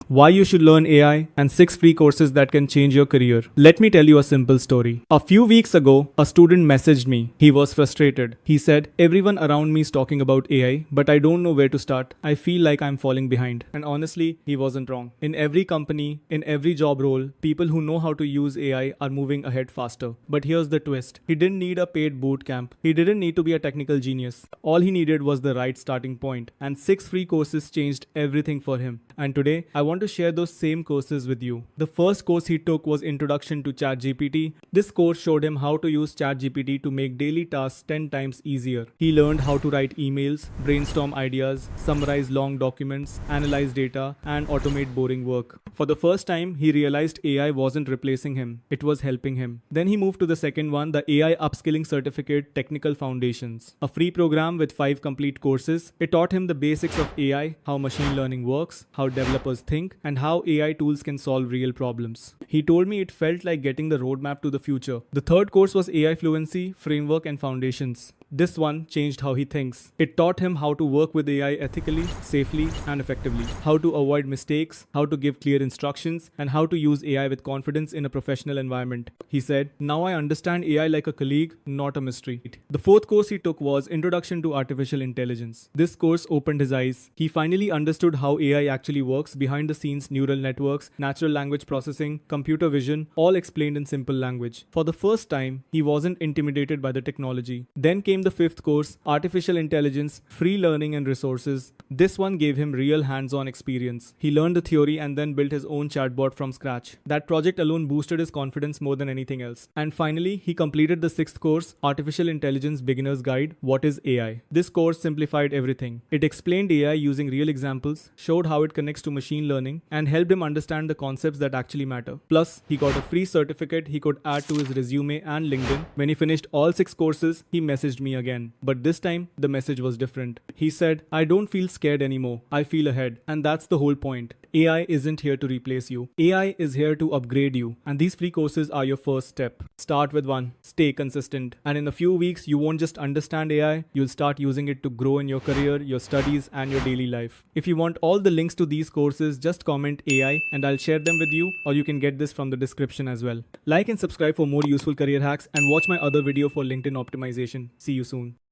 why you should learn AI, and 6 free courses that can change your career. Let me tell you a simple story. A few weeks ago, a student messaged me. He was frustrated. He said, "Everyone around me is talking about AI, but I don't know where to start. I feel like I'm falling behind." And honestly, he wasn't wrong. In every company, in every job role, people who know how to use AI are moving ahead faster. But here's the twist. He didn't need a paid bootcamp. He didn't need to be a technical genius. All he needed was the right starting point. And 6 free courses changed everything for him. And today, I want to share those same courses with you. The first course he took was Introduction to ChatGPT. This course showed him how to use ChatGPT to make daily tasks 10 times easier. He learned how to write emails, brainstorm ideas, summarize long documents, analyze data, and automate boring work. For the first time, he realized AI wasn't replacing him, it was helping him. Then he moved to the second one, the AI Upskilling Certificate Technical Foundations, a free program with 5 complete courses. It taught him the basics of AI, how machine learning works, how developers think, and how AI tools can solve real problems. He told me it felt like getting the roadmap to the future. The third course was AI Fluency, Framework, and Foundations. This one changed how he thinks. It taught him how to work with AI ethically, safely, and effectively, how to avoid mistakes, how to give clear instructions, and how to use AI with confidence in a professional environment. He said, "Now I understand AI like a colleague, not a mystery." The fourth course he took was Introduction to Artificial Intelligence. This course opened his eyes. He finally understood how AI actually works behind the scenes: neural networks, natural language processing, computer vision, all explained in simple language. For the first time, he wasn't intimidated by the technology. Then came the fifth course, Artificial Intelligence, Free Learning and Resources. This one gave him real hands-on experience. He learned the theory and then built his own chatbot from scratch. That project alone boosted his confidence more than anything else. And finally, he completed the sixth course, Artificial Intelligence Beginner's Guide, What is AI? This course simplified everything. It explained AI using real examples, showed how it connects to machine learning, and helped him understand the concepts that actually matter. Plus, he got a free certificate he could add to his resume and LinkedIn. When he finished all 6 courses, he messaged me again. But this time, the message was different. He said, "I don't feel scared anymore. I feel ahead." And that's the whole point. AI isn't here to replace you. AI is here to upgrade you. And these free courses are your first step. Start with one. Stay consistent. And in a few weeks, you won't just understand AI, you'll start using it to grow in your career, your studies, and your daily life. If you want all the links to these courses, just comment AI and I'll share them with you, or you can get this from the description as well. Like and subscribe for more useful career hacks and watch my other video for LinkedIn optimization. See you soon.